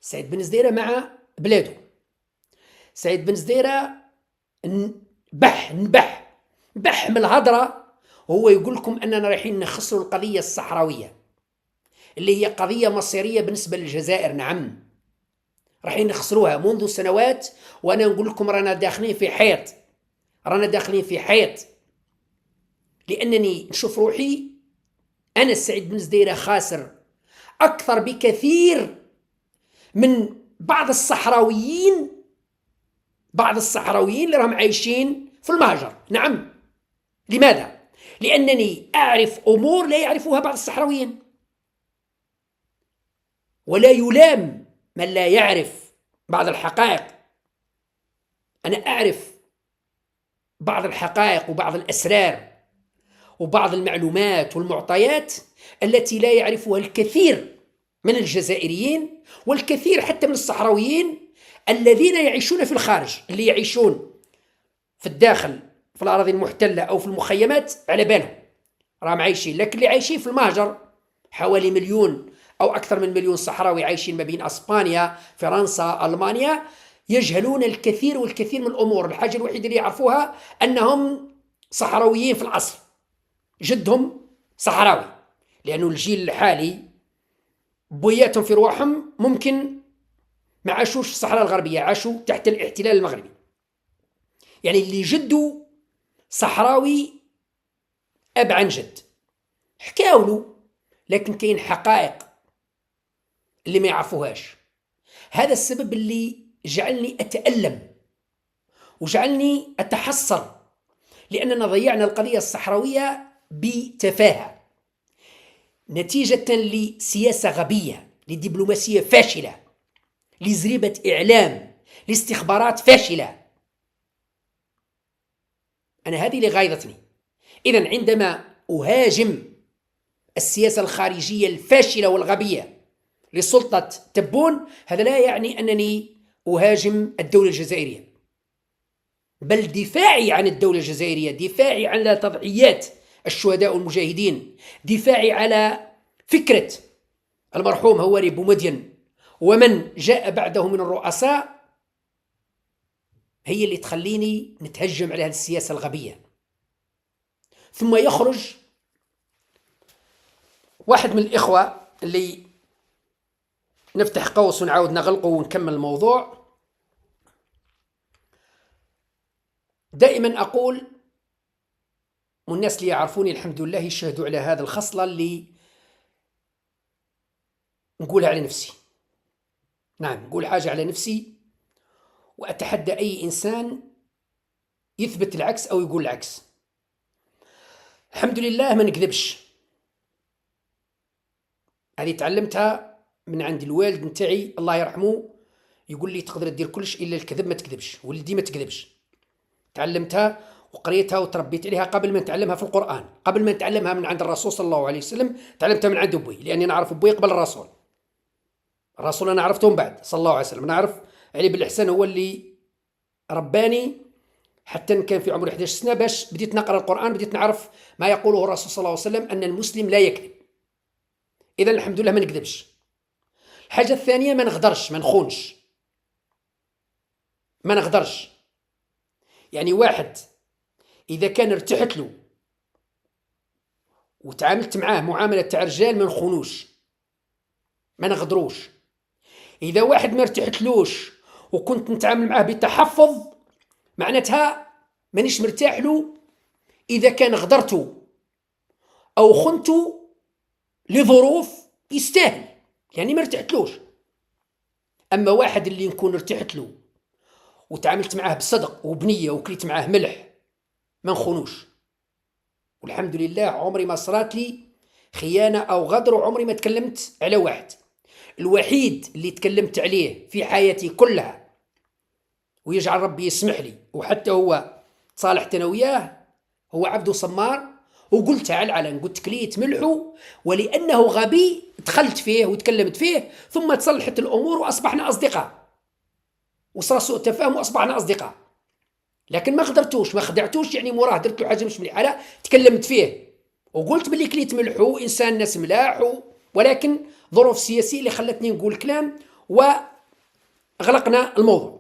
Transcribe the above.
سعيد بن زديرة مع بلاده. سعيد بن زديرة نبح من الهضرة، وهو يقول لكم أننا رايحين نخسروا القضية الصحراوية اللي هي قضية مصيرية بالنسبة للجزائر. نعم، رايحين نخسروها منذ سنوات، وأنا نقول لكم رانا داخلين في حيط، لأنني نشوف روحي أنا سعيد بن زديرة خاسر أكثر بكثير من بعض الصحراويين اللي راهم عايشين في المهجر. نعم، لماذا؟ لأنني أعرف أمور لا يعرفها بعض الصحراويين، ولا يلام من لا يعرف بعض الحقائق. أنا أعرف بعض الحقائق وبعض الأسرار وبعض المعلومات والمعطيات التي لا يعرفها الكثير من الجزائريين، والكثير حتى من الصحراويين الذين يعيشون في الخارج، اللي يعيشون في الداخل في الأراضي المحتلة أو في المخيمات على بالهم راهم عايشين، لكن اللي عايشين في المهجر حوالي مليون أو أكثر من مليون صحراوي عايشين ما بين أسبانيا، فرنسا، ألمانيا، يجهلون الكثير والكثير من الأمور. الحاجة الوحيدة اللي يعرفوها أنهم صحراويين في الأصل، جدهم صحراوي، لأنه الجيل الحالي بوياتهم في رواحهم ممكن ما عاشوش في الصحراء الغربية، عاشوا تحت الاحتلال المغربي. يعني اللي جده صحراوي أب عن جد حكاولو، لكن كاين حقائق اللي ما يعرفوهاش. هذا السبب اللي جعلني أتألم وجعلني أتحسر، لأننا ضيعنا القضية الصحراوية بتفاهة، نتيجة لسياسة غبية، لدبلوماسية فاشلة، لزريبة إعلام، لاستخبارات فاشلة. أنا هذه اللي غايظتني. إذن عندما أهاجم السياسة الخارجية الفاشلة والغبية لسلطة تبون، هذا لا يعني أنني أهاجم الدولة الجزائرية، بل دفاعي عن الدولة الجزائرية، دفاعي على تضحيات الشهداء والمجاهدين، دفاعي على فكرة المرحوم هواري بومدين ومن جاء بعده من الرؤساء، هي اللي تخليني نتهجم على هذه السياسة الغبية. ثم يخرج واحد من الإخوة اللي نفتح قوس ونعاود نغلقه ونكمل الموضوع. دائما أقول، والناس اللي يعرفوني الحمد لله يشهدوا على هذا الخصلة اللي نقولها على نفسي. نعم، نقول حاجة على نفسي وأتحدى أي إنسان يثبت العكس أو يقول العكس. الحمد لله ما نكذبش، هذه تعلمتها من عند الوالد نتاعي الله يرحمه، يقول لي تقدر دير كلش إلا الكذب ما تكذبش، ولدي ما تكذبش. تعلمتها وقريتها وتربيت عليها قبل ما نتعلمها في القرآن، قبل ما نتعلمها من عند الرسول صلى الله عليه وسلم، تعلمتها من عند أبوي، لأني نعرف أبوي قبل الرسول أنا عرفته من بعد صلى الله عليه وسلم. نعرف علي بن الحسن هو اللي رباني حتى كان في عمر 11 سنة، باش بديت نقرأ القرآن، بديت نعرف ما يقوله الرسول صلى الله عليه وسلم أن المسلم لا يكذب. إذن الحمد لله ما نكذبش. الحاجة الثانية ما نغدرش، ما نخونش، ما نغدرش. يعني واحد إذا كان ارتحت له وتعاملت معاه معاملة تاع رجال ما نخونوش، ما نغدروش. إذا واحد ما ارتحتلوش وكنت نتعامل معاه بتحفظ، معناتها مانيش مرتاح له. إذا كان غدرته أو خنته لظروف يستاهل، يعني ما ارتحتلوش. أما واحد اللي نكون ارتحت له وتعاملت معاه بصدق وبنية وكليت معاه ملح، ما نخونوش. والحمد لله عمري ما صرات لي خيانة أو غدر، وعمري ما تكلمت على واحد. الوحيد اللي تكلمت عليه في حياتي كلها ويجعل ربي يسمح لي وحتى هو تصالحت أنا وياه هو عبدو صمار، وقلتها على العلن، قلت كليت ملحو ولأنه غبي دخلت فيه وتكلمت فيه، ثم تصلحت الأمور وأصبحنا أصدقاء، وصار سوء تفاهم وأصبحنا أصدقاء. لكن ما خدرتوش ما خدعتوش، يعني موراه درت له حاجة مش مليحة، لا، تكلمت فيه وقلت باللي كليت ملحو إنسان ناس ملاح، ولكن ظروف سياسية اللي خلتني نقول كلام أغلقنا الموضوع.